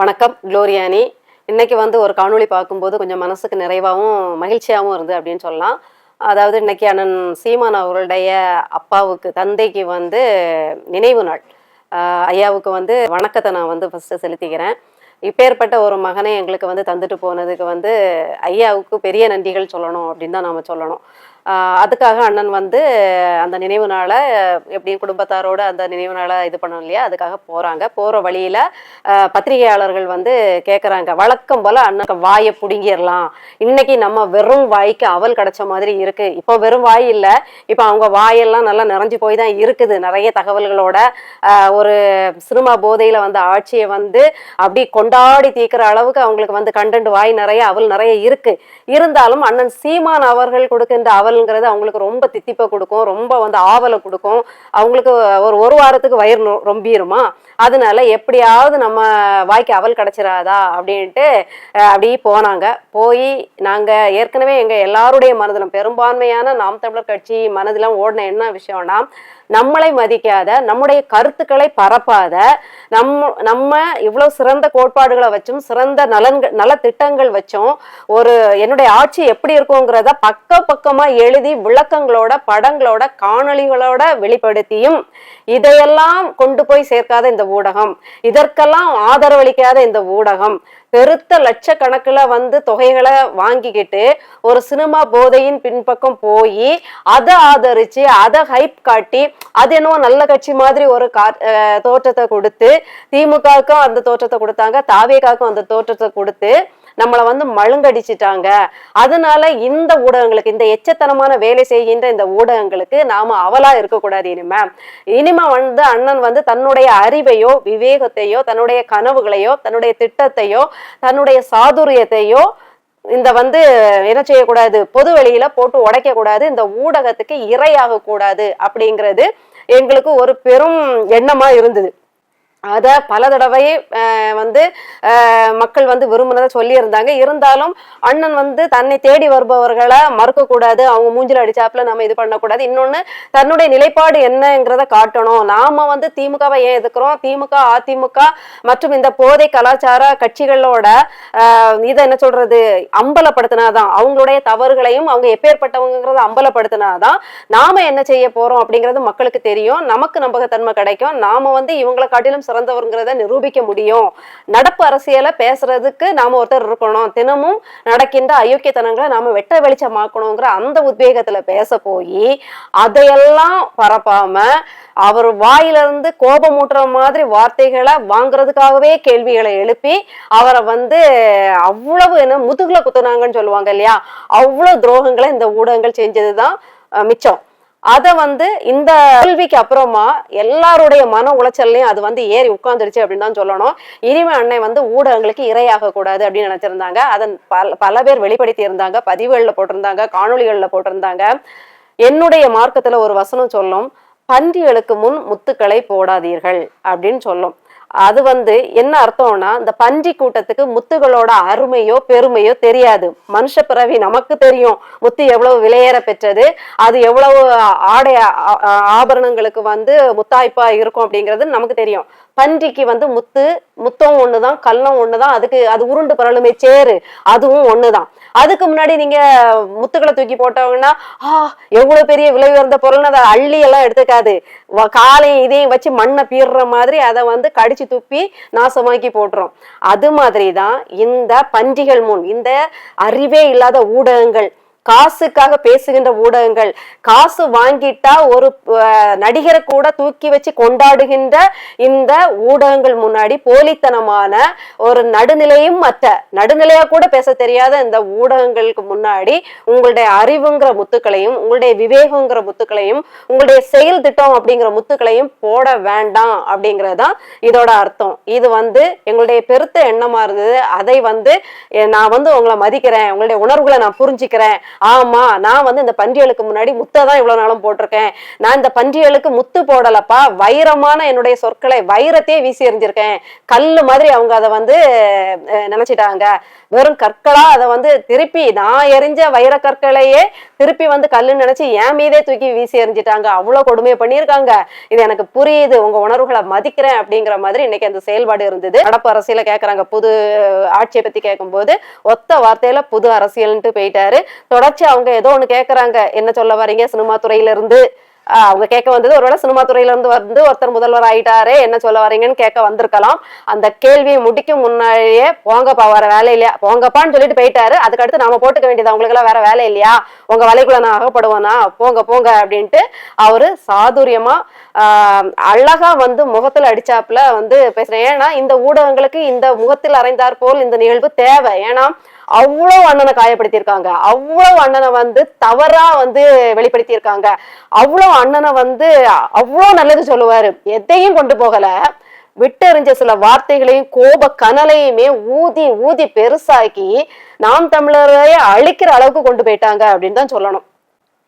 வணக்கம் குளோரியானி. இன்னைக்கு ஒரு காணொளி பார்க்கும்போது கொஞ்சம் மனசுக்கு நிறைவாகவும் மகிழ்ச்சியாகவும் இருந்து அப்படின்னு சொல்லலாம். அதாவது இன்னைக்கு அண்ணன் சீமான் அவர்களுடைய அப்பாவுக்கு தந்தைக்கு நினைவு நாள். ஐயாவுக்கு வணக்கத்தை நான் ஃபஸ்ட்டு செலுத்திக்கிறேன். இப்பேற்பட்ட ஒரு மகனை எங்களுக்கு தந்துட்டு போனதுக்கு ஐயாவுக்கு பெரிய நன்றிகள் சொல்லணும் அப்படின்னு தான் நாம் சொல்லணும். அதுக்காக அண்ணன் அந்த நினைவு நாளை எப்படியும் குடும்பத்தாரோடு அந்த நினைவு நாளை இது பண்ணணும் இல்லையா, அதுக்காக போகிற வழியில் பத்திரிகையாளர்கள் கேட்குறாங்க, வழக்கம் போல் அண்ணன் வாயை பிடுங்கிடலாம், இன்னைக்கு நம்ம வெறும் வாய்க்கு அவல் கிடைச்ச மாதிரி இருக்குது. இப்போ வெறும் வாய் இல்லை, இப்போ அவங்க வாயெல்லாம் நல்லா நிறைஞ்சு போய் தான் இருக்குது. நிறைய தகவல்களோட ஒரு சினிமா போதையில் ஆட்சியை அப்படி கொண்டாடி தீர்க்கிற அளவுக்கு அவங்களுக்கு கண்டென்ட் வாய் நிறைய அவல் நிறைய இருக்கு. இருந்தாலும் அண்ணன் சீமான் அவர்கள் கொடுக்கின்ற அவல்ங்கிறது அவங்களுக்கு ரொம்ப தித்திப்பை கொடுக்கும், ரொம்ப ஆவலை கொடுக்கும். அவங்களுக்கு ஒரு வாரத்துக்கு வயிறு ரொம்பிருமா, அதனால எப்படியாவது நம்ம வாய்க்கு அவல் கிடைச்சிடாதா அப்படின்ட்டு அப்படி போனாங்க. போய் நாங்கள் ஏற்கனவே எங்கள் எல்லாருடைய மனதிலும் பெரும்பான்மையான நாம் தமிழர் கட்சி மனதிலும் ஓடின என்ன விஷயம்னா, நம்மளை மதிக்காத, நம்முடைய கருத்துக்களை பரப்பாத, நம்ம இவ்வளவு சிறந்த கோட்பாடுகளை வச்சும் சிறந்த நல திட்டங்கள் வச்சும் என்னுடைய ஆட்சி எப்படி இருக்குங்கிறத பக்கமா எழுதி விளக்கங்களோட படங்களோட காணொளிகளோட வெளிப்படுத்தியும் இதையெல்லாம் கொண்டு போய் சேர்க்காத இந்த ஊடகம், இதற்கெல்லாம் ஆதரவளிக்காத இந்த ஊடகம், பெருத்த லட்சக்கணக்கில் தொகைகளை வாங்கிக்கிட்டு ஒரு சினிமா போதையின் பின்பக்கம் போய் அதை ஆதரிச்சு அதை ஹைப் காட்டி அது என்னவோ நல்ல கட்சி மாதிரி ஒரு தோற்றத்தை கொடுத்து, திமுகவுக்கும் அந்த தோற்றத்தை கொடுத்தாங்க, தாவேகாவுக்கும் அந்த தோற்றத்தை கொடுத்து நம்மளை மழுங்கடிச்சிட்டாங்க. அதனால இந்த ஊடகங்களுக்கு, இந்த எச்சத்தனமான வேலை செய்கின்ற இந்த ஊடகங்களுக்கு நாம அவலா இருக்கக்கூடாது. இனிமே அண்ணன் தன்னுடைய அறிவையோ விவேகத்தையோ தன்னுடைய கனவுகளையோ தன்னுடைய திட்டத்தையோ தன்னுடைய சாதுரியத்தையோ இந்த என்ன செய்யக்கூடாது, பொது வெளியில போட்டு உடைக்க கூடாது, இந்த ஊடகத்துக்கு இரையாக கூடாது அப்படிங்கிறது எங்களுக்கு ஒரு பெரும் எண்ணமா இருந்தது. அதை பல தடவை மக்கள் விரும்பினதை சொல்லியிருந்தாங்க. இருந்தாலும் அண்ணன் தன்னை தேடி வருபவர்களை மறுக்கக்கூடாது, அவங்க மூஞ்சில அடிச்சாப்புல நம்ம இது பண்ணக்கூடாது. இன்னொன்னு, தன்னுடைய நிலைப்பாடு என்னங்கிறத காட்டணும். நாம திமுகவை ஏன் எதுக்குறோம், திமுக அதிமுக மற்றும் இந்த போதை கலாச்சார கட்சிகளோட இதை என்ன சொல்றது அம்பலப்படுத்தினாதான், அவங்களுடைய தவறுகளையும் அவங்க எப்பேற்பட்டவங்கிறத அம்பலப்படுத்தினாதான் நாம என்ன செய்ய போறோம் அப்படிங்கிறது மக்களுக்கு தெரியும். நமக்கு நம்பகத்தன்மை கிடைக்கும். நாம இவங்களை காட்டிலும் சிறந்தவர்ங்கிறத நிரூபிக்க முடியும். நடப்பு அரசியலை பேசுறதுக்கு நாம ஒருத்தர் இருக்கணும். தினமும் நடக்கின்ற அயோக்கியத்தனங்களை நாம வெட்ட வெளிச்சமாக்கணுங்கிற அந்த உத்வேகத்துல பேச போய் அதையெல்லாம் பரப்பாம அவர் வாயிலிருந்து கோபமூட்டுற மாதிரி வார்த்தைகளை வாங்குறதுக்காகவே கேள்விகளை எழுப்பி அவரை அவ்வளவு என்ன முதுகுல குத்துனாங்கன்னு சொல்லுவாங்க இல்லையா, அவ்வளவு துரோகங்களை இந்த ஊடகங்கள் செஞ்சதுதான் மிச்சம். அதை இந்த கேள்விக்கு அப்புறமா எல்லாருடைய மன உளைச்சல்லையும் அது ஏறி உட்கார்ந்துருச்சு அப்படின்னு தான் சொல்லணும். இனிமே அன்னை ஊடகங்களுக்கு இரையாக கூடாது அப்படின்னு நினைச்சிருந்தாங்க. அதன் பல பேர் வெளிப்படுத்தி இருந்தாங்க, பதிவுகளில் போட்டிருந்தாங்க, காணொளிகளில் போட்டிருந்தாங்க. என்னுடைய மார்க்கத்துல ஒரு வசனம் சொல்லும், பன்றிகளுக்கு முன் முத்துக்களை போடாதீர்கள் அப்படின்னு சொல்லும். அது என்ன அர்த்தம்னா, இந்த பன்றி கூட்டத்துக்கு முத்துகளோட அருமையோ பெருமையோ தெரியாது. மனுஷ பிறவி நமக்கு தெரியும் முத்து எவ்வளவு விலையேற பெற்றது, அது எவ்வளவு ஆடை ஆபரணங்களுக்கு முத்தாய்ப்பா இருக்கும் அப்படிங்கிறது நமக்கு தெரியும். பன்றிக்கு முத்தம் ஒண்ணுதான், கல்லம் ஒண்ணுதான், அது உருண்டு பரலுமே சேரு அதுவும் ஒண்ணுதான். அதுக்கு முன்னாடி நீங்க முத்துக்களை தூக்கி போட்டவங்கன்னா எவ்வளவு பெரிய விலை உயர்ந்த பொருள்னு அதை அள்ளி எல்லாம் எடுத்துக்காது. காலையும் இதையும் வச்சு மண்ணை பீடுற மாதிரி அதை கடிச்சு துப்பி நாசமாக்கி போட்டுரும். அது மாதிரிதான் இந்த பன்றிகள் முன் இந்த அறிவே இல்லாத ஊடகங்கள், காசுக்காக பேசுகின்ற ஊடகங்கள், காசு வாங்கிட்டா ஒரு நடிகரை கூட தூக்கி வச்சு கொண்டாடுகின்ற இந்த ஊடகங்கள் முன்னாடி போலித்தனமான ஒரு நடுநிலையா கூட பேச தெரியாத இந்த ஊடகங்களுக்கு முன்னாடி உங்களுடைய அறிவுங்கிற முத்துக்களையும் உங்களுடைய விவேகங்கிற முத்துக்களையும் உங்களுடைய செயல் திட்டம் அப்படிங்கிற முத்துக்களையும் போட வேண்டாம் அப்படிங்கறதுதான் இதோட அர்த்தம். இது எங்களுடைய பெருத்த எண்ணமா இருந்தது. அதை நான் உங்களை மதிக்கிறேன், உங்களுடைய உணர்வுகளை நான் புரிஞ்சுக்கிறேன் ஆமா நான் வந்து இந்த பன்றிகளுக்கு முன்னாடி முத்தை தான் இவ்வளவு நாளும் போட்டிருக்கேன், நான் இந்த பன்றிகளுக்கு முத்து போடலப்பா, வைரமான என்னுடைய சொற்களை வைரத்தையே வீசி எறிஞ்சிருக்கேன். கல்லு மாதிரி அவங்க அதை வந்து நினைச்சிட்டாங்க, வெறும் கற்களா அதை வந்து திருப்பி நான் எரிஞ்ச வைர கற்களையே திருப்பி வந்து கல்லுன்னு நினைச்சு என் மீதே தூக்கி வீசி எறிஞ்சிட்டாங்க, அவ்வளவு கொடுமையை பண்ணியிருக்காங்க. இது எனக்கு புரியுது, உங்க உணர்வுகளை மதிக்கிறேன் அப்படிங்கிற மாதிரி இன்னைக்கு அந்த செயல்பாடு இருந்தது. நடப்பு அரசியல கேட்கறாங்க, புது ஆட்சியை பத்தி கேட்கும் போது ஒத்த வார்த்தையில புது அரசியல்ன்ட்டு போயிட்டாரு. தொடர்ச்சி அவங்க ஏதோ ஒண்ணு கேட்கறாங்க, என்ன சொல்ல வரீங்க சினிமா துறையில இருந்து, அவங்க கேட்க வந்தது ஒருவேளை சினிமா துறையில இருந்து வந்து ஒருத்தர் முதல்வர் ஆயிட்டாரே என்ன சொல்ல வரீங்கன்னு கேட்க வந்திருக்கலாம். அந்த கேள்வியை முடிக்கும் முன்னாடியே போங்கப்பா வர வேலை இல்லையா, போங்கப்பான்னு சொல்லிட்டு போயிட்டாரு. அதுக்கடுத்து நாம போட்டுக்க வேண்டியது, அவங்களுக்கு எல்லாம் வேற வேலை இல்லையா, உங்க வலைக்குள்ள நான் அகப்படுவேனா, போங்க போங்க அப்படின்ட்டு அவரு சாதுரியமா அழகா வந்து முகத்துல அடிச்சாப்புல வந்து பேசுறேன். ஏன்னா இந்த ஊடகங்களுக்கு இந்த முகத்தில் அறைந்தார் போல் இந்த நிகழ்வு தேவை. ஏன்னா அவ்வளவு அண்ணனை காயப்படுத்தியிருக்காங்க, அவ்வளவு அண்ணனை வந்து தவறா வந்து வெளிப்படுத்தியிருக்காங்க, அவ்வளவு அண்ணனை வந்து அவ்வளவு நல்லது சொல்லுவாரு, எதையும் கொண்டு போகல, விட்டெறிஞ்ச சில வார்த்தைகளையும் கோப கனலையுமே ஊதி ஊதி பெருசாக்கி நாம் தமிழரையே அழிக்கிற அளவுக்கு கொண்டு போயிட்டாங்க அப்படின்னு தான் சொல்லணும்.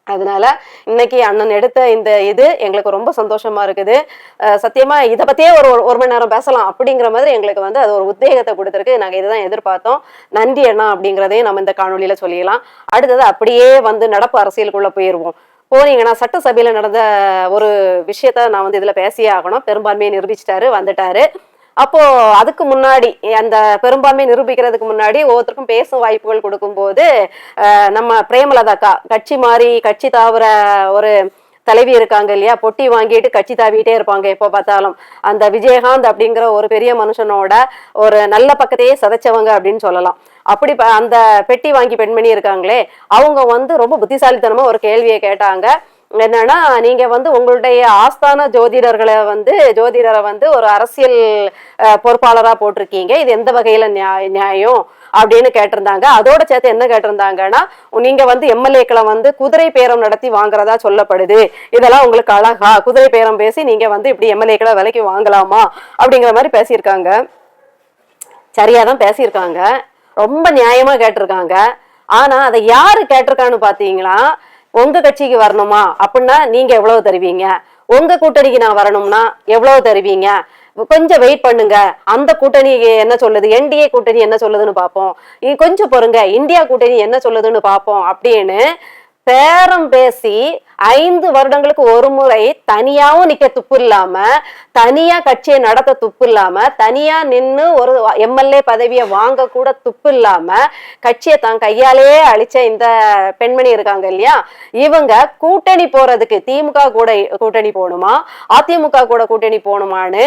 அதனால இன்னைக்கு அண்ணன் எடுத்த இந்த இது எங்களுக்கு ரொம்ப சந்தோஷமா இருக்குது. சத்தியமா இதை பத்தியே ஒரு மணி நேரம் பேசலாம் அப்படிங்கிற மாதிரி எங்களுக்கு வந்து அது ஒரு உத்வேகத்தை கொடுத்துருக்கு. நாங்க இதுதான் எதிர்பார்த்தோம். நன்றி அண்ணா அப்படிங்கிறதையும் நம்ம இந்த காணொலியில சொல்லிடலாம். அடுத்தது அப்படியே வந்து நடப்பு அரசியலுக்குள்ள போயிருவோம். போனீங்கன்னா சட்டசபையில நடந்த ஒரு விஷயத்த நான் வந்து இதுல பேசியே ஆகணும். பெரும்பான்மையை நிரூபிச்சிட்டாரு, வந்துட்டாரு. அப்போ அதுக்கு முன்னாடி அந்த பெரும்பான்மை நிரூபிக்கிறதுக்கு முன்னாடி ஒவ்வொருத்தருக்கும் பேசும் வாய்ப்புகள் கொடுக்கும் போது நம்ம பிரேமலதாக்கா கட்சி மாறி கட்சி தாவுற ஒரு தலைவி இருக்காங்க இல்லையா, பொட்டி வாங்கிட்டு கட்சி தாவிட்டே இருப்பாங்க எப்போ பார்த்தாலும். அந்த விஜயகாந்த் அப்படிங்கிற ஒரு பெரிய மனுஷனோட ஒரு நல்ல பக்கத்தையே சதைச்சவங்க அப்படின்னு சொல்லலாம். அப்படி அந்த பெட்டி வாங்கி பெண்மணி இருக்காங்களே, அவங்க வந்து ரொம்ப புத்திசாலித்தனமா ஒரு கேள்வியை கேட்டாங்க. என்னன்னா, நீங்க வந்து உங்களுடைய ஆஸ்தான ஜோதிடரை வந்து ஒரு அரசியல் பொறுப்பாளரா போட்டிருக்கீங்க, இது எந்த வகையில நியாயம் அப்படின்னு கேட்டிருந்தாங்க. அதோட சேர்த்து என்ன கேட்டிருந்தாங்கன்னா, நீங்க வந்து எம்எல்ஏக்களை வந்து குதிரை பேரம் நடத்தி வாங்குறதா சொல்லப்படுது, இதெல்லாம் உங்களுக்கு அழகா, குதிரை பேரம் பேசி நீங்க வந்து இப்படி எம்எல்ஏக்களை விலைக்கு வாங்கலாமா அப்படிங்கிற மாதிரி பேசியிருக்காங்க. சரியாதான் பேசியிருக்காங்க, ரொம்ப நியாயமா கேட்டிருக்காங்க. ஆனா அதை யாரு கேட்டிருக்கான்னு பாத்தீங்களா, உங்க கட்சிக்கு வரணுமா அப்படின்னா நீங்க எவ்வளவு தருவீங்க, உங்க கூட்டணிக்கு நான் வரணும்னா எவ்வளவு தருவீங்க, கொஞ்சம் வெயிட் பண்ணுங்க, அந்த கூட்டணி என்ன சொல்லுது, என்டிஏ கூட்டணி என்ன சொல்லுதுன்னு பார்ப்போம், கொஞ்சம் பொறுங்க, இந்தியா கூட்டணி என்ன சொல்லுதுன்னு பார்ப்போம் அப்படின்னு பேரம் பேசி 5 வருடங்களுக்கு ஒரு முறை தனியாவும் நிக்க துப்பு இல்லாம, தனியா கட்சியை நடத்த துப்பு இல்லாம, தனியா நின்னு ஒரு எம்எல்ஏ பதவியை வாங்க கூட துப்பு இல்லாம கட்சியை தான் கையாலேயே அழிச்ச இந்த பெண்மணி இருக்காங்க இல்லையா, இவங்க கூட்டணி போறதுக்கு திமுக கூட கூட்டணி போகணுமா அதிமுக கூட கூட்டணி போகணுமான்னு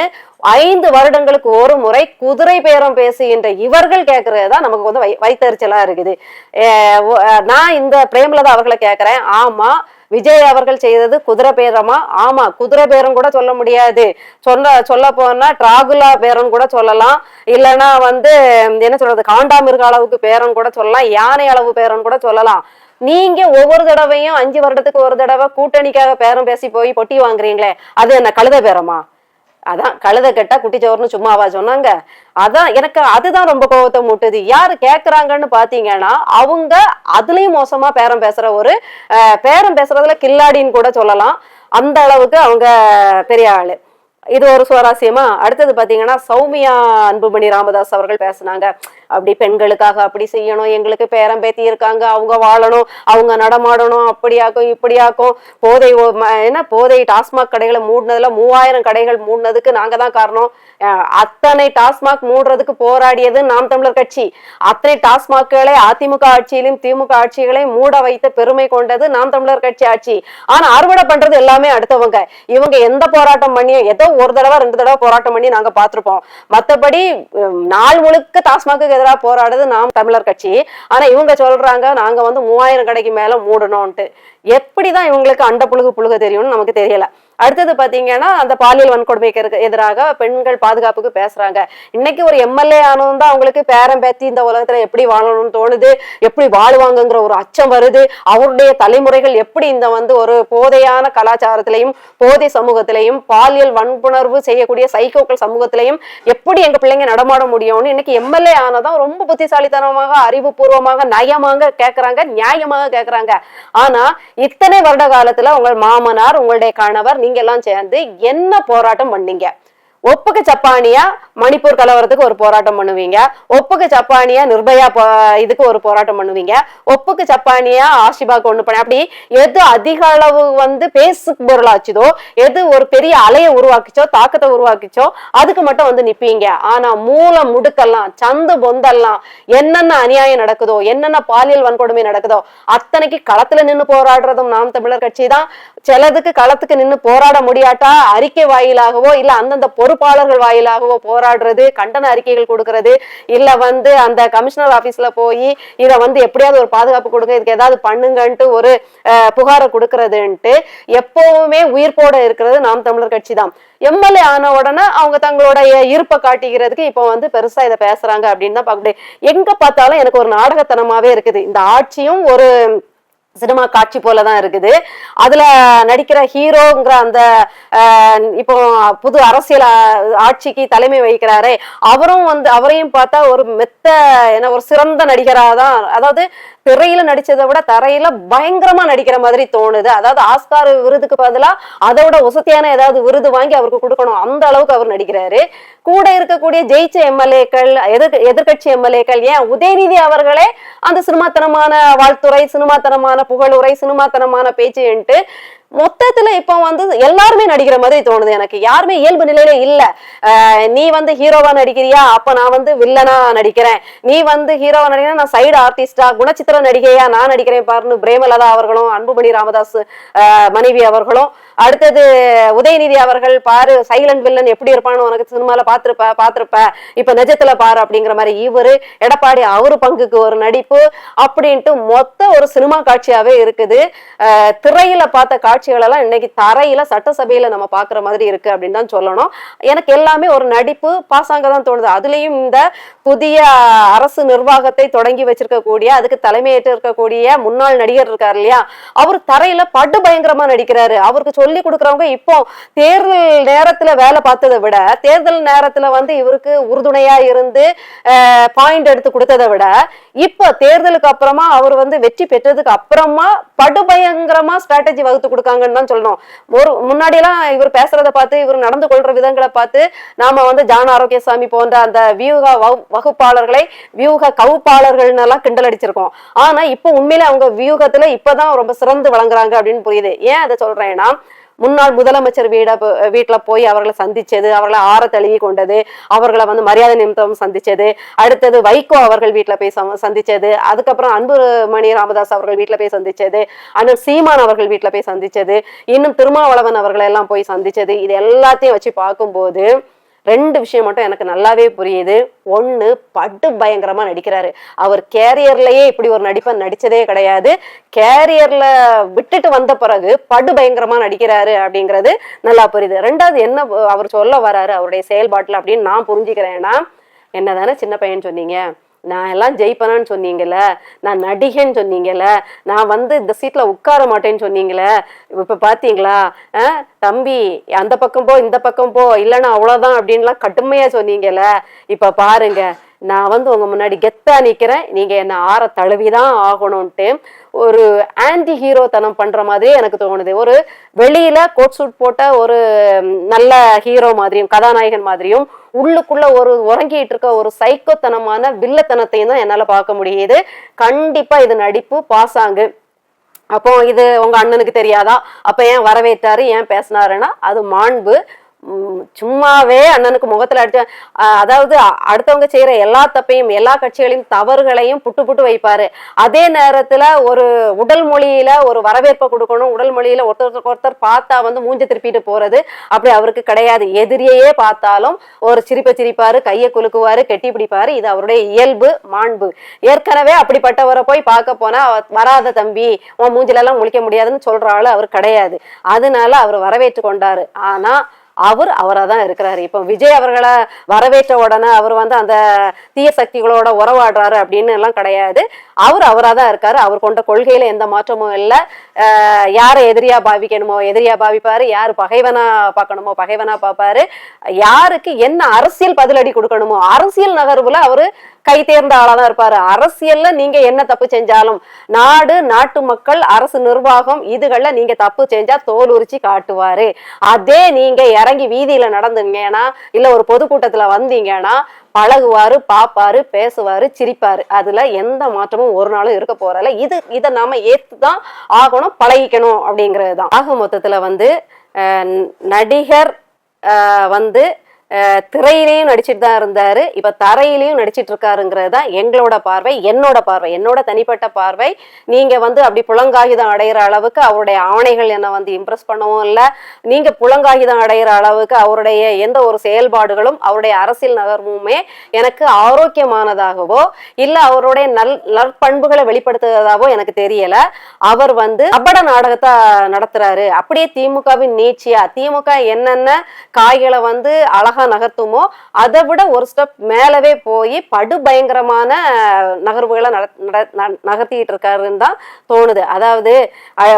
5 வருடங்களுக்கு ஒரு முறை குதிரை பேரம் பேசுகின்ற இவர்கள் கேட்கறதுதான் நமக்கு வந்து வைத்தறிச்சலா இருக்குது. நான் இந்த பிரேமலதா அவர்களை கேட்கிறேன், ஆமா விஜய் அவர்கள் செய்தது குதிரை பேரமா, ஆமா குதிரை பேரம் கூட சொல்ல முடியாது, சொல்ல போனா டிராகுலா பேரம் கூட சொல்லலாம், இல்லைன்னா வந்து என்ன சொல்றது காண்டாமிருக அளவுக்கு பேரம் கூட சொல்லலாம், யானை அளவு பேரம் கூட சொல்லலாம். நீங்க ஒவ்வொரு தடவையும் 5 வருடத்துக்கு ஒரு தடவை கூட்டணிக்காக பேரம் பேசி போய் பொட்டி வாங்குறீங்களே, அது என்ன கழுத பேரமா? அதான் கழுத கெட்டா குட்டிச்சோர்னு சும்மாவா சொன்னாங்க? அதான் எனக்கு அதுதான் ரொம்ப கோபத்தை மூட்டுது. யாரு கேக்குறாங்கன்னு பாத்தீங்கன்னா, அவங்க அதுலயும் மோசமா பேரம் பேசுற ஒரு பேரம் பேசுறதுல கில்லாடின்னு கூட சொல்லலாம். அந்த அளவுக்கு அவங்க பெரிய ஆளு. இது ஒரு சுவாரஸ்யமா. அடுத்தது பாத்தீங்கன்னா, சௌமியா அன்புமணி ராமதாஸ் அவர்கள் பேசினாங்க, அப்படி பெண்களுக்காக அப்படி செய்யணும், எங்களுக்கு பேரம் பேத்தி இருக்காங்க, அவங்க வாழணும், அவங்க நடமாடணும், அப்படியாக்கும் இப்படியாக்கும், போதை டாஸ்மாக் கடைகளை மூடினதுல 3000 கடைகள் மூடினதுக்கு நாங்க தான் காரணம், அத்தனை டாஸ்மாக் மூடுறதுக்கு போராடியது நாம் தமிழர் கட்சி, அத்தனை டாஸ்மாக்களை அதிமுக ஆட்சியிலும் திமுக ஆட்சிகளையும் மூட வைத்த பெருமை கொண்டது நாம் தமிழர் கட்சி ஆட்சி. ஆனா அறுவடை பண்றது எல்லாமே அடுத்தவங்க. இவங்க எந்த போராட்டம் பண்ணியும் ஏதோ ஒரு தடவை 2 தடவை போராட்டம் பண்ணி நாங்க பாத்திருப்போம். மத்தபடி நாள் முழுக்க டாஸ்மாக்கு எதிராக போராடுறது நாம் தமிழர் கட்சி. ஆனா இவங்க சொல்றாங்க நாங்க வந்து 3000 கடைக்கு மேல மூடணும்ட்டு. எப்படிதான் இவங்களுக்கு அண்ட புழுகு தெரியும்னு நமக்கு தெரியல. அடுத்தது பாத்தீங்கன்னா அந்த பாலியல் வன்கொடுமைக்கு எதிராக பெண்கள் பாதுகாப்புக்கு பேசுறாங்க. இன்னைக்கு ஒரு எம்எல்ஏ ஆனதும் தான் அவங்களுக்கு பேரம் பேத்தி இந்த உலகத்துல எப்படி வாழணும்னு தோணுது, எப்படி வாழ்வாங்கங்கிற ஒரு அச்சம் வருது. அவருடைய தலைமுறைகள் எப்படி இந்த ஒரு போதையான கலாச்சாரத்திலையும் போதை சமூகத்திலையும் பாலியல் வன்புணர்வு செய்யக்கூடிய சைக்கோக்கள் சமூகத்திலையும் எப்படி எங்க பிள்ளைங்க நடமாட முடியும்னு இன்னைக்கு எம்எல்ஏ ஆனதான் ரொம்ப புத்திசாலித்தனமாக அறிவுபூர்வமாக நயமாக கேட்கறாங்க, நியாயமாக கேட்கறாங்க. ஆனா இத்தனை வருட காலத்துல உங்கள் மாமனார் உங்களுடைய கணவர் நீங்க எல்லாம் சேர்ந்து என்ன போராட்டம் பண்ணீங்க? ஒப்புக்கு சப்பானியா மணிப்பூர் கலவரத்துக்கு ஒரு போராட்டம் பண்ணுவீங்க, ஒப்புக்கு சப்பானியா நிர்பயா இதுக்கு ஒரு போராட்டம் பண்ணுவீங்க, ஒப்புக்கு சப்பானியா ஆஷிபாக்கு ஒண்ணு பண்ண. அப்படி எது அதிக அளவு பேசு பொருளாச்சுதோ, எது ஒரு பெரிய அலையை உருவாக்கிச்சோ தாக்கத்தை உருவாக்கிச்சோ அதுக்கு மட்டும் நிப்பீங்க. ஆனா மூல முடுக்கெல்லாம் சந்து பொந்தெல்லாம் என்னென்ன அநியாயம் நடக்குதோ, என்னென்ன பாலியல் வன்கொடுமை நடக்குதோ அத்தனைக்கு களத்துல நின்று போராடுறதும் நாம் தமிழர் கட்சி தான். சிலதுக்கு களத்துக்கு நின்று போராட முடியாட்டா அறிக்கை வாயிலாகவோ இல்ல அந்தந்த பொறுப்பாளர்கள் வாயிலாகவோ போராடுறது, கண்டன அறிக்கைகள் கொடுக்கறது, இல்ல அந்த கமிஷனர் ஆபீஸ்ல போய் இத எப்படியாவது ஒரு பாதுகாப்பு கொடுங்க, இதுக்கு ஏதாவது பண்ணுங்கன்ட்டு ஒரு புகாரை கொடுக்கறதுன்ட்டு எப்பவுமே உயிர்ப்போட இருக்கிறது நாம் தமிழர் கட்சி தான். எம்எல்ஏ ஆன உடனே அவங்க தங்களுடைய இருப்பை காட்டிக்கிறதுக்கு இப்ப பெருசா இதை பேசுறாங்க அப்படின்னு தான் பார்க்க. எங்க பார்த்தாலும் எனக்கு ஒரு நாடகத்தனமாவே இருக்குது. இந்த ஆட்சியும் ஒரு சினிமா காட்சி போலதான் இருக்குது. அதுல நடிக்கிற ஹீரோங்கிற அந்த இப்போ புது அரசியல் ஆட்சிக்கு தலைமை வகிக்கிறாரே அவரும் அவரையும் பார்த்தா ஒரு ஒரு சிறந்த நடிகராதான், அதாவது திரையில நடிச்சதை விட தரையில பயங்கரமா நடிக்கிற மாதிரி தோணுது. அதாவது ஆஸ்கார் விருதுக்கு பதிலா அதை விட உசத்தியான ஏதாவது விருது வாங்கி அவருக்கு கொடுக்கணும், அந்த அளவுக்கு அவர் நடிக்கிறாரு. கூட இருக்கக்கூடிய ஜெயிச்ச எம்எல்ஏக்கள், எதிர்கட்சி எம்எல்ஏக்கள், ஏன் உதயநிதி அவர்களே அந்த சினிமாத்தனமான வாழ்த்துறை, சினிமாத்தனமான புகழுரை, சினிமாத்தனமான பேச்சுன்ட்டு மொத்தத்துல இப்ப எல்லாருமே நடிக்கிற மாதிரி தோணுது எனக்கு. யாருமே இயல்பு நிலையில இல்ல. நீ ஹீரோவா நடிக்கிறியா, அப்ப நான் வில்லனா நடிக்கிறேன். நீ ஹீரோவா நடிக்கிறேன், நான் சைடு ஆர்டிஸ்டா குணச்சித்திர நடிகையா நான் நடிக்கிறேன் பாருன்னு பிரேமலதா அவர்களும் அன்புமணி ராமதாஸ் மனைவி அவர்களும், அடுத்தது உதயநிதி அவர்கள் பாரு சைலண்ட் வில்லன் எப்படி இருப்பான்னு உனக்கு சினிமால பாத்திருப்ப இப்ப நிஜத்துல பாரு அப்படிங்கிற மாதிரி இவரு எடப்பாடி அவரு பங்குக்கு ஒரு நடிப்பு அப்படின்ட்டு மொத்த ஒரு சினிமா காட்சியாவே இருக்குது. திரையில பார்த்த காட்சிகள் எல்லாம் இன்னைக்கு தரையில சட்டசபையில நம்ம பாக்குற மாதிரி இருக்கு அப்படின்னு தான் சொல்லணும். எனக்கு எல்லாமே ஒரு நடிப்பு பாசாங்க தான் தோணுது. அதுலயும் இந்த புதிய அரசு நிர்வாகத்தை தொடங்கி வச்சிருக்கக்கூடிய, அதுக்கு தலைமையேற்று இருக்கக்கூடிய முன்னாள் நடிகர் இருக்காரு இல்லையா, அவர் தரையில படு பயங்கரமா நடிக்கிறாரு. அவருக்கு சொல்லி கொடுக்கறவங்க இப்போ தேர்தல் நேரத்துல வேலை பார்த்ததை விட தேர்தல் நேரத்துல இவருக்கு உறுதுணையா இருந்து பாயிண்ட் எடுத்து கொடுத்ததை விட இப்ப தேர்தலுக்கு அப்புறமா அவர் வெற்றி பெற்றதுக்கு அப்புறமா படுபயங்கரமா ஸ்ட்ராட்டஜி வகுத்து கொடுக்காங்கன்னு தான் சொல்லணும். ஒரு முன்னாடி எல்லாம் இவர் பேசுறத பார்த்து இவர் நடந்து கொள்ற விதங்களை பார்த்து நாம ஜான் ஆரோக்கியசாமி போன்ற அந்த வியூக வகுப்பாளர்களை வியூக கவுப்பாளர்கள் எல்லாம் கிண்டல் அடிச்சிருக்கோம். ஆனா இப்ப உண்மையில அவங்க வியூகத்துல இப்பதான் ரொம்ப சிறந்து வழங்குறாங்க அப்படின்னு புரியுது. ஏன் அதை சொல்றேன்னா, முன்னாள் முதலமைச்சர் வீட்டுல போய் அவர்களை சந்திச்சது, அவர்களை ஆற தழுவி கொண்டது, அவர்களை மரியாதை நிமித்தம் சந்திச்சது, அடுத்தது வைகோ அவர்கள் வீட்டுல போய் சந்திச்சது, அதுக்கப்புறம் அன்புமணி ராமதாஸ் அவர்கள் வீட்டுல போய் சந்திச்சது, அண்ணன் சீமான் அவர்கள் வீட்டுல போய் சந்திச்சது, இன்னும் திருமாவளவன் அவர்களை எல்லாம் போய் சந்திச்சது, இது எல்லாத்தையும் வச்சு பார்க்கும்போது ரெண்டு விஷயம் மட்டும் எனக்கு நல்லாவே புரியுது. ஒண்ணு, படு பயங்கரமா நடிக்கிறாரு. அவர் கேரியர்லயே இப்படி ஒரு நடிப்பை நடிச்சதே கிடையாது. கேரியர்ல விட்டுட்டு வந்த பிறகு படு பயங்கரமா நடிக்கிறாரு அப்படிங்கிறது நல்லா புரியுது. ரெண்டாவது என்ன அவர் சொல்ல வராரு அவருடைய செயல்பாட்டுல அப்படின்னு நான் புரிஞ்சுக்கிறேன்னா, என்னதானே சின்ன பையன் சொன்னீங்க, நான் எல்லாம் ஜெயிப்பேன்னு சொன்னீங்கல்ல, நான் நடிகன்னு சொன்னீங்கல்ல, நான் இந்த சீட்ல உட்கார மாட்டேன்னு சொன்னீங்களே, இப்ப பாத்தீங்களா தம்பி அந்த பக்கம் போ இந்த பக்கம் போ இல்லைன்னா அவ்வளவுதான் அப்படின்லாம் கடுமையா சொன்னீங்கல்ல, இப்ப பாருங்க நான் உங்க முன்னாடி கெத்தா நிக்கிறேன், நீங்க என்ன ஆற தழுவிதான் ஆகணும்ட்டு ஒரு ஆன்டி ஹீரோ தனம் பண்ற மாதிரி எனக்கு தோணுது. ஒரு வெளியில கோட் சூட் போட்ட ஒரு நல்ல ஹீரோ மாதிரியும் கதாநாயகன் மாதிரியும் உள்ளுக்குள்ள ஒரு உறங்கிட்டு இருக்க ஒரு சைக்கோத்தனமான வில்லத்தனத்தையும் தான் என்னால பார்க்க முடியுது. கண்டிப்பா இது நடிப்பு பாசாங்கு. அப்போ இது உங்க அண்ணனுக்கு தெரியாதா? அப்ப ஏன் வரவேற்றாரு, ஏன் பேசினாருன்னா அது மாண்பு. சும்மாவே அண்ணனுக்கு முகத்துல அடிச்ச அதாவது அடுத்தவங்க செய்யற எல்லா தப்பையும் எல்லா கட்சிகளையும் தவறுகளையும் புட்டு புட்டு வைப்பாரு. அதே நேரத்துல ஒரு உடல் மொழியில ஒரு வரவேற்பை கொடுக்கணும், உடல் மொழியில ஒருத்தருக்கு ஒருத்தர் பார்த்தா வந்து மூஞ்ச திருப்பிட்டு போறது அப்படி அவருக்கு கிடையாது. எதிரியையே பார்த்தாலும் ஒரு சிரிப்பாரு, கையை குலுக்குவாரு, கெட்டி பிடிப்பாரு. இது அவருடைய இயல்பு, மாண்பு. ஏற்கனவே அப்படிப்பட்டவரை போய் பார்க்க போனா வராத தம்பி உன் மூஞ்சில எல்லாம் முழிக்க முடியாதுன்னு சொல்ற ஆளு அவர் கிடையாது. அதனால அவர் வரவேற்று கொண்டாரு. ஆனா அவர் அவராதான் இருக்கிறாரு. இப்ப விஜய் அவர்களை வரவேற்ற உடனே அவர் வந்து அந்த தீய சக்திகளோட உறவாடுறாரு அப்படின்னு எல்லாம் கிடையாது. அவர் அவராதான் இருக்காரு. அவர் கொண்ட கொள்கையில எந்த மாற்றமும் இல்லை. யாரை எதிரியா பாவிக்கணுமோ எதிரியா பாவிப்பாரு, யாரு பகைவனா பார்க்கணுமோ பகைவனா பார்ப்பாரு, யாருக்கு என்ன அரசியல் பதிலடி கொடுக்கணுமோ அரசியல் நகர்வுல அவரு கை தேர்ந்த ஆளாதான் இருப்பாரு. அரசியல்ல நீங்க என்ன தப்பு செஞ்சாலும் நாடு, நாட்டு மக்கள், அரசு நிர்வாகம் இதுகள்ல நீங்க தப்பு செஞ்சா தோல் உரிச்சு காட்டுவாரு. அதே நீங்க இறங்கி வீதியில நடந்தீங்கன்னா இல்ல ஒரு பொதுக்கூட்டத்துல வந்தீங்கன்னா பழகுவாரு, பாப்பாரு, பேசுவாரு, சிரிப்பாரு. அதுல எந்த மாற்றமும் ஒரு நாளும் இருக்க போறல. இதை நாம ஏத்துதான் ஆகணும், பழகிக்கணும் அப்படிங்கிறதுதான். ஆக மொத்தத்துல வந்து நடிகர் வந்து திரையிலையும் நடிச்சிட்டு தான் இருந்தாரு, இப்ப தரையிலையும் நடிச்சிட்டு இருக்காருங்கிறது தான் எங்களோட பார்வை, என்னோட தனிப்பட்ட பார்வை. நீங்க வந்து அப்படி புலங்காகிதம் அடைகிற அளவுக்கு அவருடைய ஆணைகள் என்ன வந்து இம்ப்ரெஸ் பண்ணவும் இல்லை. நீங்க புலங்காகிதம் அடைகிற அளவுக்கு அவருடைய எந்த ஒரு செயல்பாடுகளும் அவருடைய அரசியல் நகர்வுமே எனக்கு ஆரோக்கியமானதாகவோ இல்ல அவருடைய நற்பண்புகளை வெளிப்படுத்துவதாவோ எனக்கு தெரியல. அவர் வந்து அபட நாடகத்தை நடத்துறாரு. அப்படியே திமுகவின் நீட்சியா திமுக என்னென்ன காய்களை வந்து அழகா நகர்த்துமோ அதை விட ஒரு ஸ்டெப் மேலவே போய் படுபயங்கரமான நகர்வுகளை நகர்த்திட்டு இருக்காருன்னு தான் தோணுது. அதாவது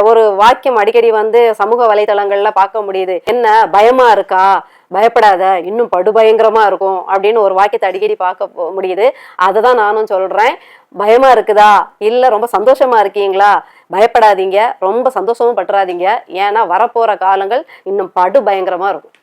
ஒரு வாக்கியம் அடிக்கடி வந்து சமூக வலைதளங்கள்ல பார்க்க முடியுது. என்ன பயமா இருக்கா, பயப்படாத, இன்னும் படுபயங்கரமா இருக்கும் அப்படின்னு ஒரு வாக்கியத்தை அடிக்கடி பார்க்க முடியுது. அதுதான் நானும் சொல்றேன். பயமா இருக்குதா, இல்ல ரொம்ப சந்தோஷமா இருக்கீங்களா, பயப்படாதீங்க, ரொம்ப சந்தோஷமும் பட்டுறாதீங்க. ஏன்னா வரப்போற காலங்கள் இன்னும் படுபயங்கரமா இருக்கும்.